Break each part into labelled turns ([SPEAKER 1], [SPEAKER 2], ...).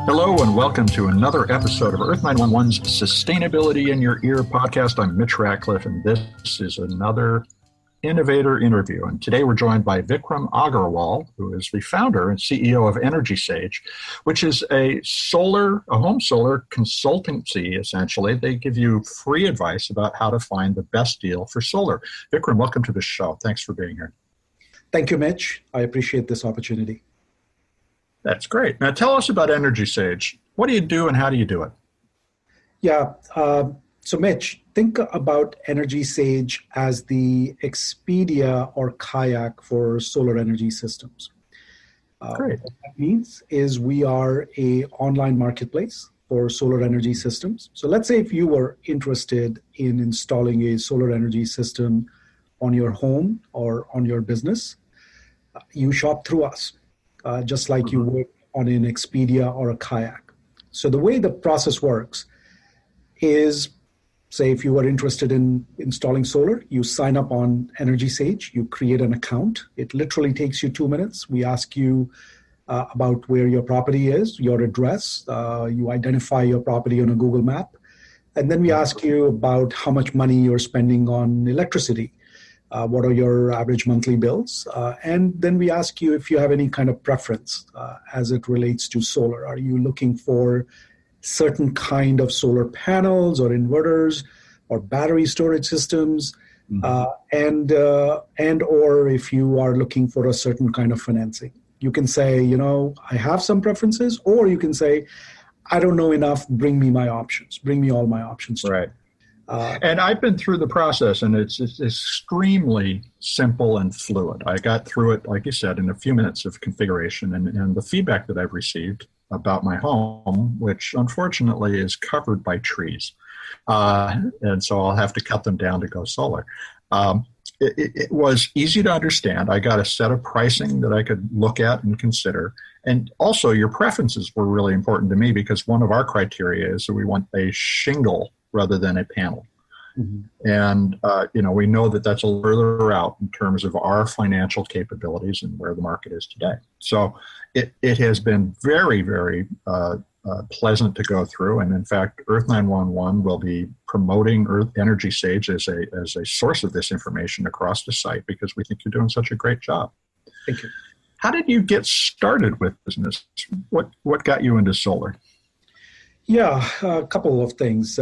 [SPEAKER 1] Hello and welcome to another episode of Earth911's Sustainability in Your Ear podcast. I'm Mitch Ratcliffe, and this is another innovator interview. And today we're joined by Vikram Aggarwal, who is the founder and CEO of EnergySage, which is a home solar consultancy, essentially. They give you free advice about how to find the best deal for solar. Vikram, welcome to the show. Thanks for being here.
[SPEAKER 2] Thank you, Mitch. I appreciate this opportunity.
[SPEAKER 1] That's great. Now tell us about EnergySage. What do you do and how do you do it?
[SPEAKER 2] Yeah. So Mitch, think about EnergySage as the Expedia or Kayak for solar energy systems.
[SPEAKER 1] Great.
[SPEAKER 2] What that means is we are an online marketplace for solar energy systems. So let's say if you were interested in installing a solar energy system on your home or on your business, you shop through us. Just like you would on an Expedia or a Kayak. So the way the process works is, say if you were interested in installing solar, you sign up on EnergySage, you create an account. It literally takes you 2 minutes. We ask you about where your property is, your address. You identify your property on a Google map. And then we ask you about how much money you're spending on electricity. What are your average monthly bills? And then we ask you if you have any kind of preference as it relates to solar. Are you looking for certain kind of solar panels or inverters or battery storage systems? And or if you are looking for a certain kind of financing. You can say, I have some preferences, or you can say, I don't know enough, bring me my options. Bring me all my options.
[SPEAKER 1] Right. And I've been through the process, and it's extremely simple and fluid. I got through it, like you said, in a few minutes of configuration, and the feedback that I've received about my home, which unfortunately is covered by trees, and so I'll have to cut them down to go solar. It was easy to understand. I got a set of pricing that I could look at and consider. And also your preferences were really important to me, because one of our criteria is that we want a shingle rather than a panel. And, we know that that's a little further out in terms of our financial capabilities and where the market is today. So it has been very, very pleasant to go through. And in fact, Earth911 will be promoting EnergySage as a source of this information across the site, because we think you're doing such a great job.
[SPEAKER 2] Thank you.
[SPEAKER 1] How did you get started with business? What got you into solar?
[SPEAKER 2] Yeah, a couple of things.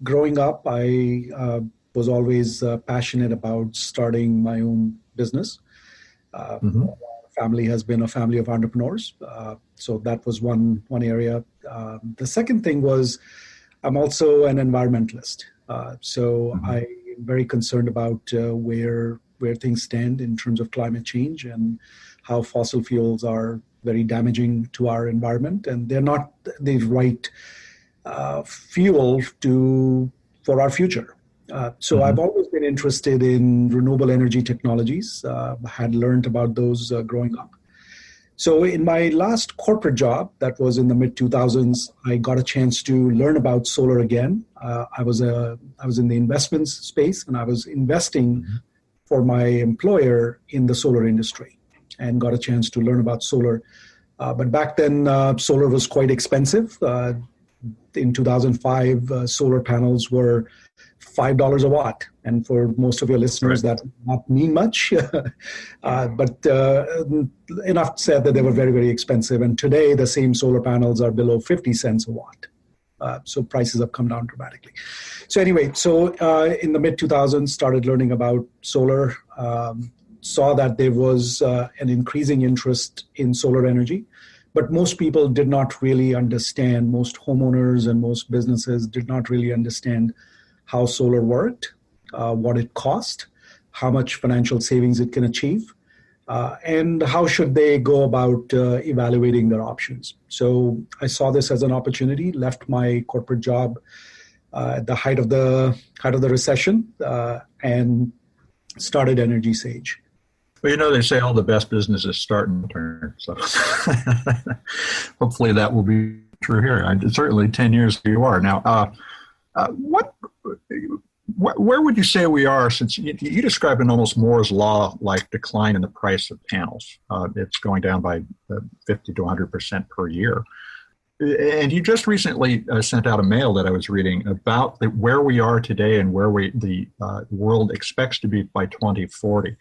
[SPEAKER 2] Growing up, I was always passionate about starting my own business. Family has been a family of entrepreneurs. So that was one area. The second thing was I'm also an environmentalist. So I'm very concerned about where things stand in terms of climate change and how fossil fuels are very damaging to our environment, and they're not the right fuel for our future. So I've always been interested in renewable energy technologies. Had learned about those growing up. So in my last corporate job, that was in the mid-2000s, I got a chance to learn about solar again. I was in the investments space, and I was investing for my employer in the solar industry, and got a chance to learn about solar. But back then, solar was quite expensive. In 2005, solar panels were $5 a watt. And for most of your listeners, that does not mean much. But enough said that they were very, very expensive. And today, the same solar panels are below 50 cents a watt. So prices have come down dramatically. So anyway, in the mid-2000s, started learning about solar. Saw that there was an increasing interest in solar energy. But most people did not really understand, most homeowners and most businesses did not really understand how solar worked, what it cost, how much financial savings it can achieve, and how should they go about evaluating their options. So I saw this as an opportunity, left my corporate job at the height of the recession, and started EnergySage.
[SPEAKER 1] Well, they say all the best businesses start and turn. So hopefully that will be true here. Certainly 10 years you are. Now, where would you say we are, since you described an almost Moore's Law-like decline in the price of panels? It's going down by 50 to 100% per year. and you just recently sent out a mail that I was reading about where we are today and where the world expects to be by 2040.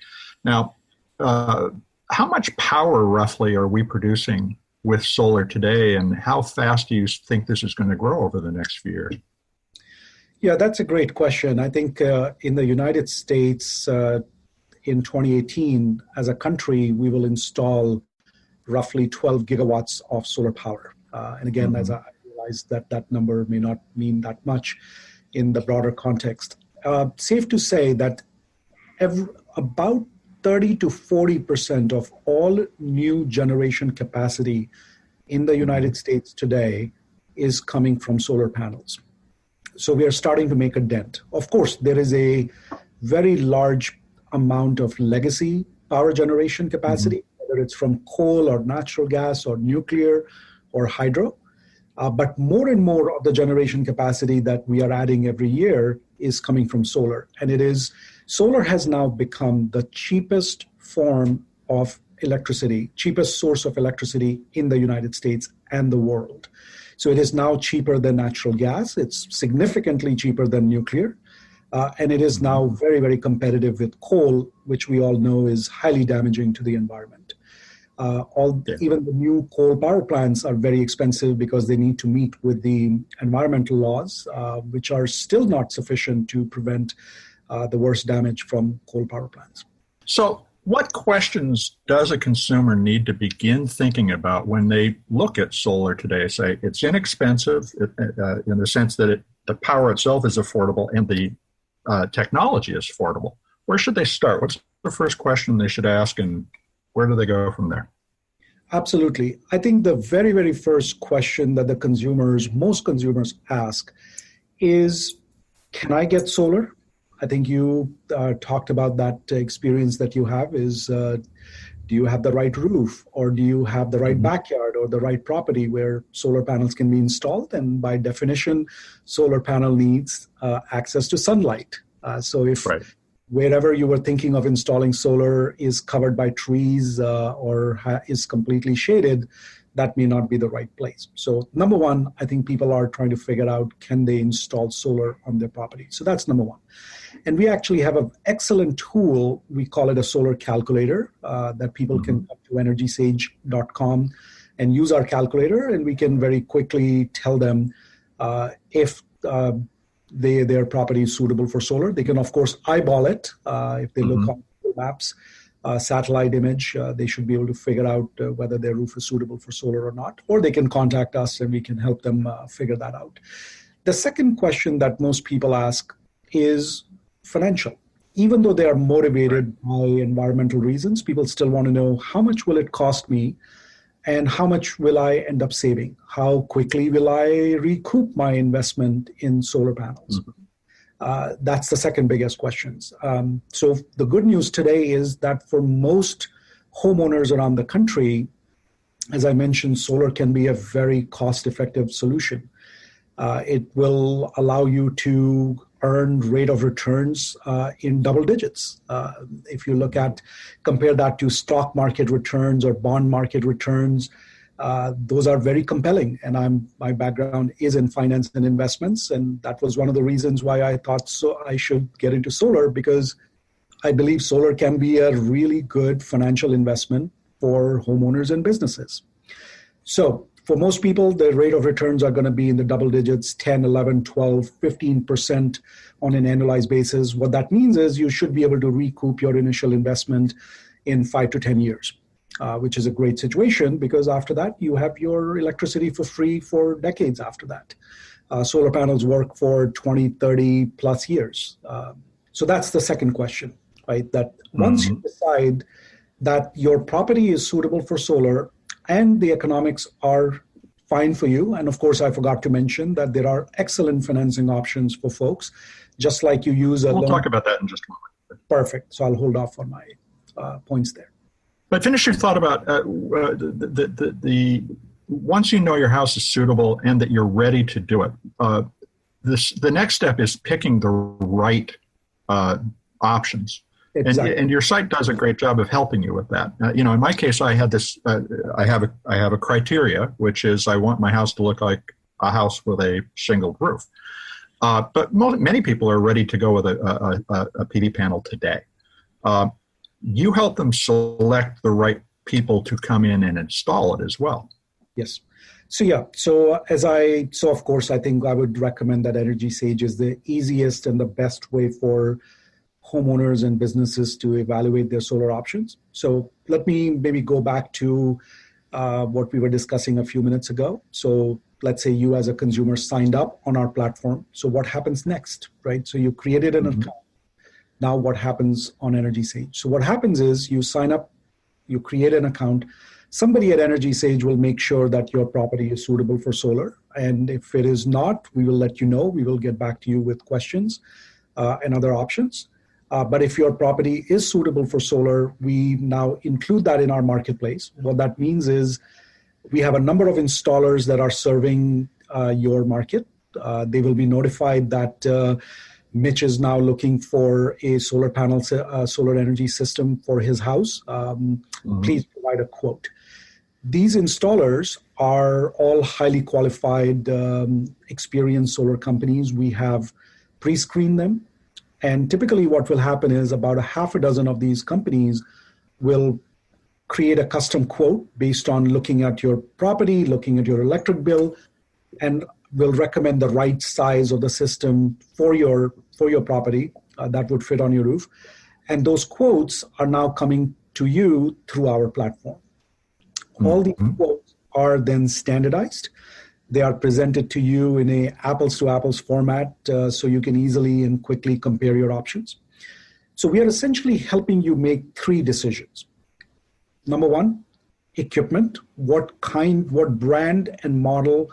[SPEAKER 1] Now, how much power roughly are we producing with solar today, and how fast do you think this is going to grow over the next few years?
[SPEAKER 2] Yeah, that's a great question. I think in the United States in 2018, as a country, we will install roughly 12 gigawatts of solar power. And again, as I realize that number may not mean that much in the broader context. Safe to say that about 30 to 40% of all new generation capacity in the United States today is coming from solar panels. So we are starting to make a dent. Of course, there is a very large amount of legacy power generation capacity, whether it's from coal or natural gas or nuclear or hydro. But more and more of the generation capacity that we are adding every year is coming from solar. And solar has now become the cheapest form of electricity, cheapest source of electricity in the United States and the world. So it is now cheaper than natural gas. It's significantly cheaper than nuclear. And it is now very, very competitive with coal, which we all know is highly damaging to the environment. Even the new coal power plants are very expensive because they need to meet with the environmental laws, which are still not sufficient to prevent the worst damage from coal power plants.
[SPEAKER 1] So what questions does a consumer need to begin thinking about when they look at solar today? Say it's inexpensive in the sense that the power itself is affordable and the technology is affordable. Where should they start? What's the first question they should ask, and where do they go from there?
[SPEAKER 2] Absolutely. I think the very, very first question that most consumers ask is, can I get solar? I think you talked about that experience that you have is, do you have the right roof, or do you have the right backyard or the right property where solar panels can be installed? And by definition, solar panel needs access to sunlight. So if wherever you were thinking of installing solar is covered by trees or is completely shaded, that may not be the right place. So number one, I think people are trying to figure out, can they install solar on their property? So that's number one. And we actually have an excellent tool. We call it a solar calculator that people can come to EnergySage.com and use our calculator, and we can very quickly tell them if their property is suitable for solar. They can, of course, eyeball it. If they look on Google Maps, satellite image, they should be able to figure out whether their roof is suitable for solar or not, or they can contact us and we can help them figure that out. The second question that most people ask is financial. Even though they are motivated by environmental reasons, people still want to know, how much will it cost me and how much will I end up saving? How quickly will I recoup my investment in solar panels? That's the second biggest questions. So the good news today is that for most homeowners around the country, as I mentioned, solar can be a very cost-effective solution. It will allow you to earn rate of returns in double digits. If you compare that to stock market returns or bond market returns, those are very compelling. And my background is in finance and investments, and that was one of the reasons why I thought I should get into solar, because I believe solar can be a really good financial investment for homeowners and businesses. So for most people, the rate of returns are going to be in the double digits, 10, 11, 12, 15% on an annualized basis. What that means is you should be able to recoup your initial investment in 5 to 10 years, which is a great situation, because after that, you have your electricity for free for decades after that. Solar panels work for 20, 30 plus years. So that's the second question, right? That once you decide that your property is suitable for solar, and the economics are fine for you. And of course, I forgot to mention that there are excellent financing options for folks, just like you use a loan.
[SPEAKER 1] We'll talk about that in just a moment.
[SPEAKER 2] Perfect. So I'll hold off on my points there.
[SPEAKER 1] But finish your thought about once you know your house is suitable and that you're ready to do it. The next step is picking the right options.
[SPEAKER 2] Exactly.
[SPEAKER 1] And your site does a great job of helping you with that. In my case, I had this. I have a criteria, which is I want my house to look like a house with a shingled roof. But many people are ready to go with a PV panel today. You help them select the right people to come in and install it as well.
[SPEAKER 2] Yes. So of course, I think I would recommend that EnergySage is the easiest and the best way for homeowners and businesses to evaluate their solar options. So let me maybe go back to what we were discussing a few minutes ago. So let's say you as a consumer signed up on our platform. So what happens next, right? So you created an account. Now what happens on EnergySage? So what happens is you sign up, you create an account. Somebody at EnergySage will make sure that your property is suitable for solar. And if it is not, we will let you know. We will get back to you with questions and other options. But if your property is suitable for solar, we now include that in our marketplace. What that means is we have a number of installers that are serving your market. They will be notified that Mitch is now looking for a solar panel, solar energy system for his house. Please provide a quote. These installers are all highly qualified, experienced solar companies. We have pre-screened them. And typically what will happen is about a half a dozen of these companies will create a custom quote based on looking at your property, looking at your electric bill, and will recommend the right size of the system for your property that would fit on your roof. And those quotes are now coming to you through our platform. All these quotes are then standardized. They are presented to you in a apples to apples format, so you can easily and quickly compare your options. So we are essentially helping you make three decisions. Number one, equipment. What brand and model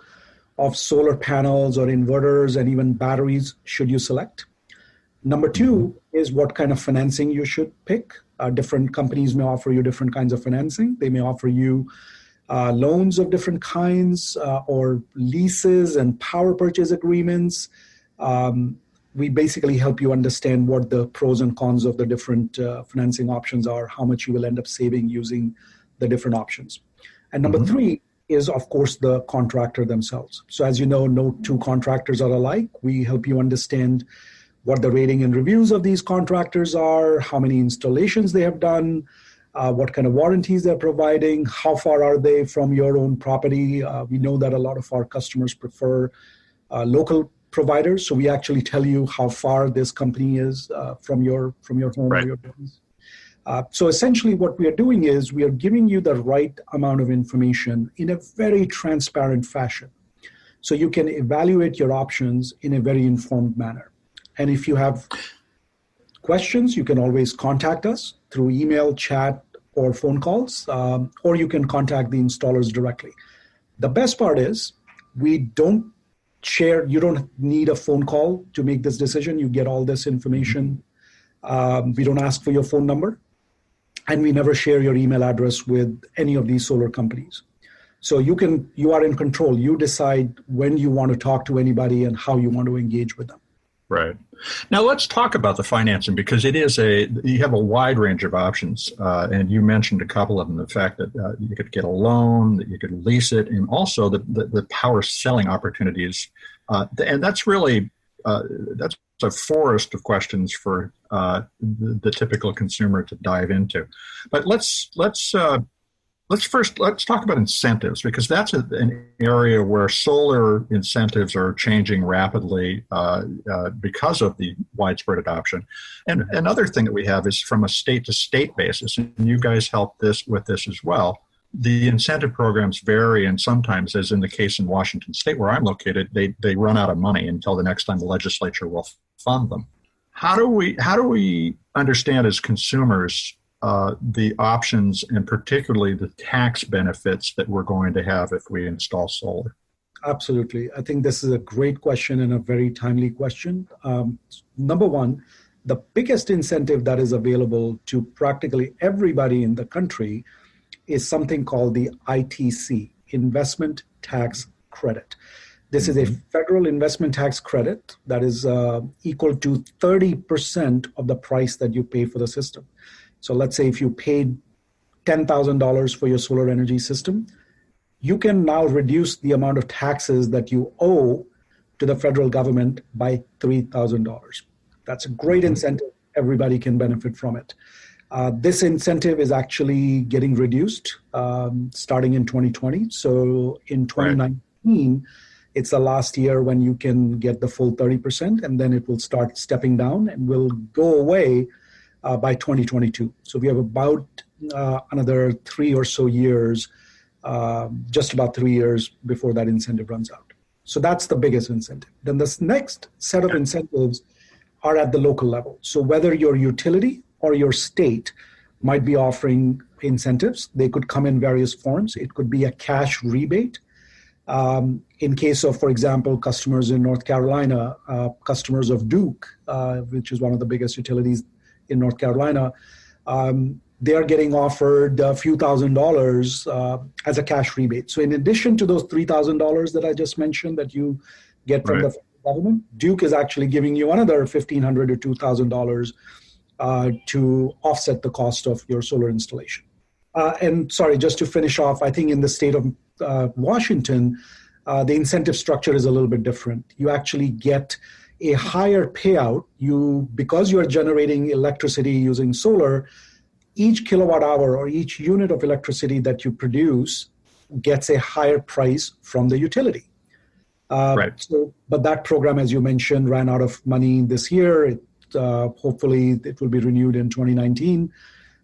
[SPEAKER 2] of solar panels or inverters and even batteries should you select? Number two is what kind of financing you should pick. Different companies may offer you different kinds of financing. They may offer you loans of different kinds or leases and power purchase agreements. We basically help you understand what the pros and cons of the different financing options are, how much you will end up saving using the different options. And number three is, of course, the contractor themselves. So as you know, no two contractors are alike. We help you understand what the rating and reviews of these contractors are, how many installations they have done, what kind of warranties they're providing, how far are they from your own property. We know that a lot of our customers prefer local providers, so we actually tell you how far this company is from your home or your business. So essentially what we are doing is we are giving you the right amount of information in a very transparent fashion, so you can evaluate your options in a very informed manner. And if you have questions, you can always contact us through email, chat, or phone calls, or you can contact the installers directly. The best part is you don't need a phone call to make this decision. You get all this information. We don't ask for your phone number, and we never share your email address with any of these solar companies. So you are in control. You decide when you want to talk to anybody and how you want to engage with them.
[SPEAKER 1] Right. Now let's talk about the financing, because you have a wide range of options, and you mentioned a couple of them. The fact that you could get a loan, that you could lease it, and also the power selling opportunities, and that's really that's a forest of questions for the typical consumer to dive into. But let's talk about incentives, because that's an area where solar incentives are changing rapidly because of the widespread adoption. And another thing that we have is from a state-to-state basis, and you guys help with this as well. The incentive programs vary, and sometimes, as in the case in Washington State where I'm located, they run out of money until the next time the legislature will fund them. How do we understand as consumers the options, and particularly the tax benefits that we're going to have if we install solar?
[SPEAKER 2] Absolutely. I think this is a great question and a very timely question. Number one, the biggest incentive that is available to practically everybody in the country is something called the ITC, Investment Tax Credit. This is a federal investment tax credit that is equal to 30% of the price that you pay for the system. So let's say if you paid $10,000 for your solar energy system, you can now reduce the amount of taxes that you owe to the federal government by $3,000. That's a great incentive. Everybody can benefit from it. This incentive is actually getting reduced starting in 2020. So in 2019, it's the last year when you can get the full 30%, and then it will start stepping down and will go away by 2022. So we have about another 3 or so years, just about 3 years before that incentive runs out. So that's the biggest incentive. Then this next set of incentives are at the local level. So whether your utility or your state might be offering incentives, they could come in various forms. It could be a cash rebate. In case of, for example, customers in North Carolina, customers of Duke, which is one of the biggest utilities in North Carolina, they are getting offered a few $1,000s as a cash rebate. So in addition to those $3,000 that I just mentioned that you get from the federal government, Duke is actually giving you another $1,500 or $2,000 to offset the cost of your solar installation. And sorry, just to finish off, I think in the state of Washington, the incentive structure is a little bit different. You actually get a higher payout. Because you are generating electricity using solar, each kilowatt hour or each unit of electricity that you produce gets a higher price from the utility. But that program, as you mentioned, ran out of money this year. Hopefully it will be renewed in 2019.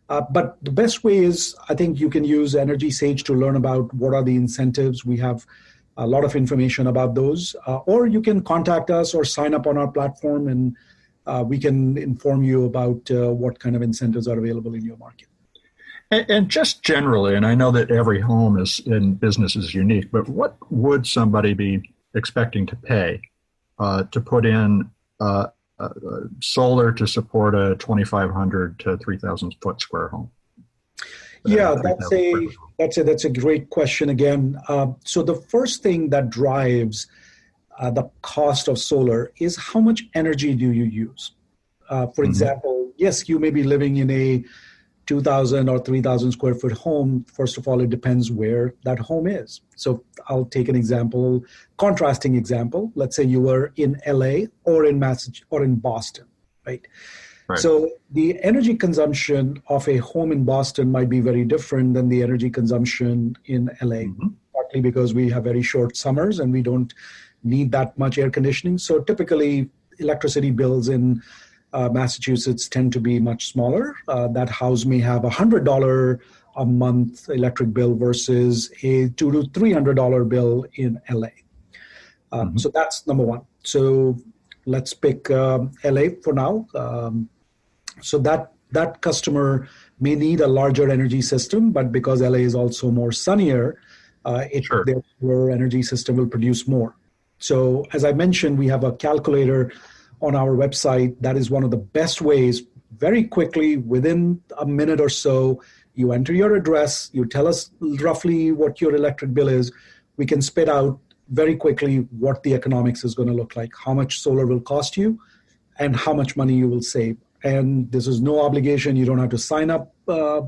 [SPEAKER 2] But the best way is, I think you can use EnergySage to learn about what are the incentives. We have a lot of information about those. Or you can contact us or sign up on our platform, and we can inform you about what kind of incentives are available in your market.
[SPEAKER 1] And just generally, and I know that every home in business is unique, but what would somebody be expecting to pay to put in solar to support a 2,500 to 3,000 foot square home?
[SPEAKER 2] Yeah, that's a great question again. So the first thing that drives the cost of solar is how much energy do you use? For example, yes, you may be living in a 2,000 or 3,000 square foot home. First of all, it depends where that home is. So I'll take an example, contrasting example. Let's say you were in LA or in Massachusetts or in Boston, right? So the energy consumption of a home in Boston might be very different than the energy consumption in LA, partly because we have very short summers and we don't need that much air conditioning. So typically electricity bills in Massachusetts tend to be much smaller. That house may have $100 a month electric bill versus a $200 to $300 bill in LA. So that's number one. So let's pick LA for now. So that customer may need a larger energy system, but because LA is also more sunnier, their energy system will produce more. So as I mentioned, we have a calculator on our website. That is one of the best ways. Very quickly, within a minute or so, you enter your address, you tell us roughly what your electric bill is. We can spit out very quickly what the economics is going to look like, how much solar will cost you, and how much money you will save. And this is no obligation. You don't have to sign up or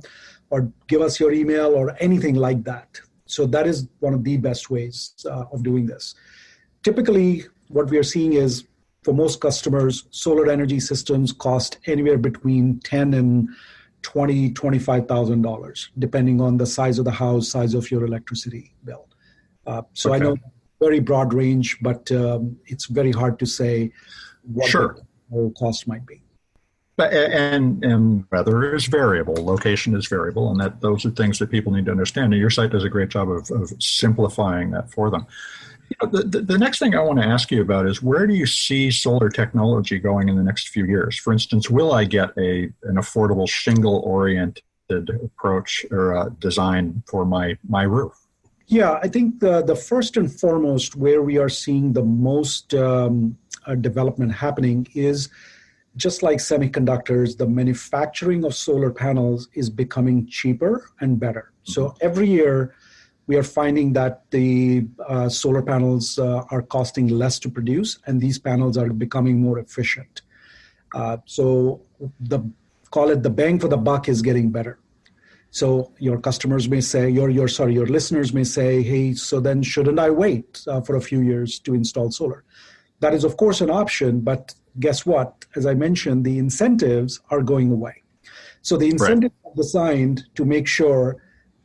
[SPEAKER 2] give us your email or anything like that. So that is one of the best ways of doing this. Typically, what we are seeing is, for most customers, solar energy systems cost anywhere between $10,000 and $25,000, depending on the size of the house, size of your electricity bill. I know very broad range, but it's very hard to say what the cost might be.
[SPEAKER 1] And weather is variable, location is variable, and those are things that people need to understand. And your site does a great job of simplifying that for them. The next thing I want to ask you about is, where do you see solar technology going in the next few years? For instance, will I get an affordable shingle-oriented approach or design for my roof?
[SPEAKER 2] Yeah, I think the first and foremost where we are seeing the most development happening is, just like semiconductors, the manufacturing of solar panels is becoming cheaper and better. So every year we are finding that the solar panels are costing less to produce, and these panels are becoming more efficient. So call it the bang for the buck is getting better. So your customers may say, your listeners may say, hey, so then shouldn't I wait for a few years to install solar? That is, of course, an option, but guess what? As I mentioned, the incentives are going away. So the incentives are designed to make sure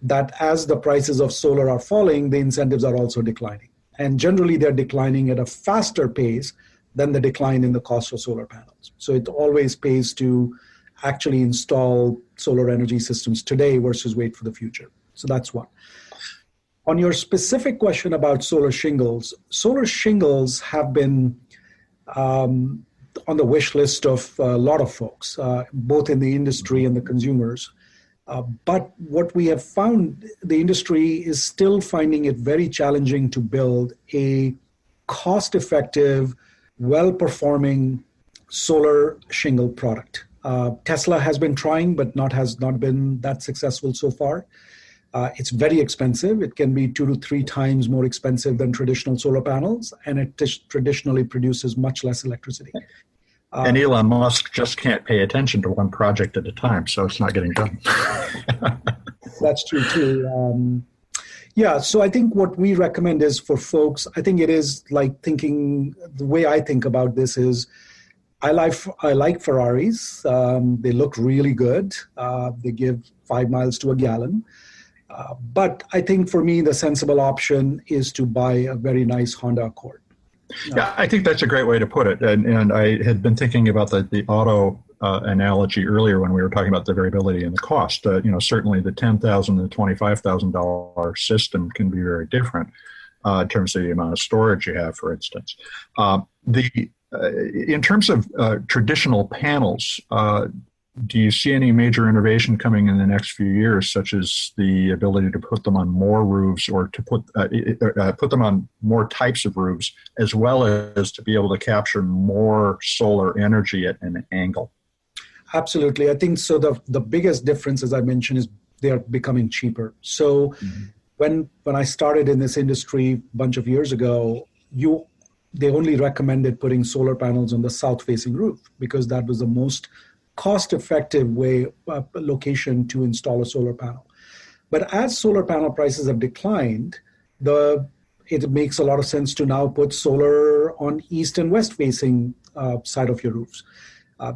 [SPEAKER 2] that as the prices of solar are falling, the incentives are also declining. And generally, they're declining at a faster pace than the decline in the cost of solar panels. So it always pays to actually install solar energy systems today versus wait for the future. So that's one. On your specific question about solar shingles have been on the wish list of a lot of folks, both in the industry and the consumers. But what we have found, the industry is still finding it very challenging to build a cost-effective, well-performing solar shingle product. Tesla has been trying, but has not been that successful so far. It's very expensive. It can be 2 to 3 times more expensive than traditional solar panels, and it traditionally produces much less electricity.
[SPEAKER 1] And Elon Musk just can't pay attention to one project at a time, so it's not getting done.
[SPEAKER 2] That's true too. So I think what we recommend is for folks, I think it is like thinking, the way I think about this is, I like Ferraris. They look really good. They give 5 miles to a gallon. But I think for me, the sensible option is to buy a very nice Honda Accord.
[SPEAKER 1] Yeah, I think that's a great way to put it. And I had been thinking about the auto analogy earlier when we were talking about the variability in the cost. Certainly the $10,000 and the $25,000 system can be very different in terms of the amount of storage you have, for instance. In terms of traditional panels, do you see any major innovation coming in the next few years, such as the ability to put them on more roofs or to put them on more types of roofs, as well as to be able to capture more solar energy at an angle?
[SPEAKER 2] Absolutely. I think so. The biggest difference, as I mentioned, is they are becoming cheaper. So when I started in this industry a bunch of years ago, they only recommended putting solar panels on the south-facing roof because that was the most cost-effective location to install a solar panel. But as solar panel prices have declined, it makes a lot of sense to now put solar on east and west-facing side of your roofs.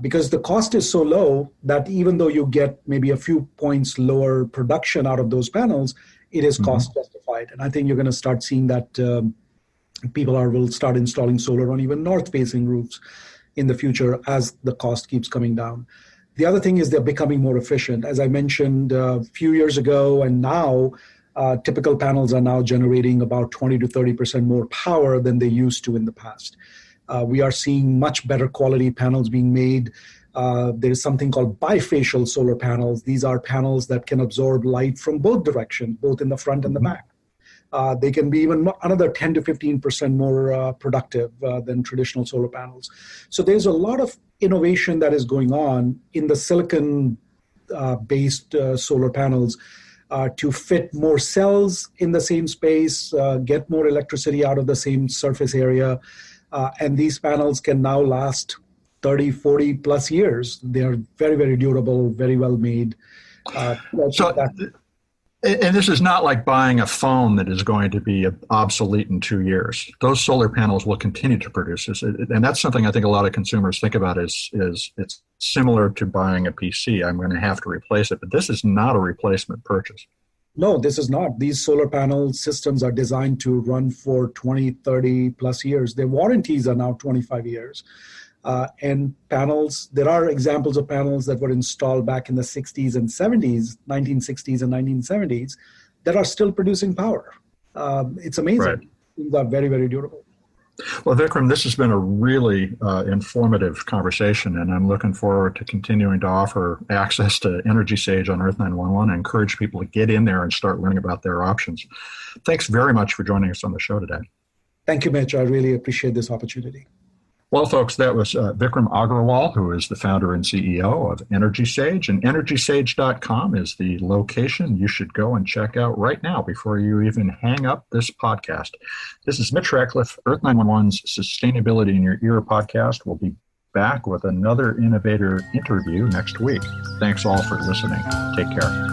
[SPEAKER 2] Because the cost is so low that even though you get maybe a few points lower production out of those panels, it is cost justified. And I think you're going to start seeing that people will start installing solar on even north-facing roofs in the future as the cost keeps coming down. The other thing is they're becoming more efficient. As I mentioned a few years ago and now, typical panels are now generating about 20 to 30% more power than they used to in the past. We are seeing much better quality panels being made. There's something called bifacial solar panels. These are panels that can absorb light from both directions, both in the front and the back. They can be even another 10 to 15% more productive than traditional solar panels. So there's a lot of innovation that is going on in the silicon-based solar panels to fit more cells in the same space, get more electricity out of the same surface area. And these panels can now last 30, 40 plus years. They are very, very durable, very well made.
[SPEAKER 1] And this is not like buying a phone that is going to be obsolete in 2 years. Those solar panels will continue to produce this. And that's something I think a lot of consumers think about is it's similar to buying a PC. I'm going to have to replace it. But this is not a replacement purchase.
[SPEAKER 2] No, this is not. These solar panel systems are designed to run for 20, 30 plus years. Their warranties are now 25 years. And panels, there are examples of panels that were installed back in the 60s and 70s, 1960s and 1970s, that are still producing power. It's amazing.
[SPEAKER 1] Right.
[SPEAKER 2] These are very, very durable.
[SPEAKER 1] Well, Vikram, this has been a really informative conversation, and I'm looking forward to continuing to offer access to EnergySage on Earth911 and encourage people to get in there and start learning about their options. Thanks very much for joining us on the show today.
[SPEAKER 2] Thank you, Mitch. I really appreciate this opportunity.
[SPEAKER 1] Well, folks, that was Vikram Aggarwal, who is the founder and CEO of EnergySage, and EnergySage.com is the location you should go and check out right now before you even hang up this podcast. This is Mitch Ratcliffe, Earth911's Sustainability in Your Ear podcast. We'll be back with another innovator interview next week. Thanks all for listening. Take care.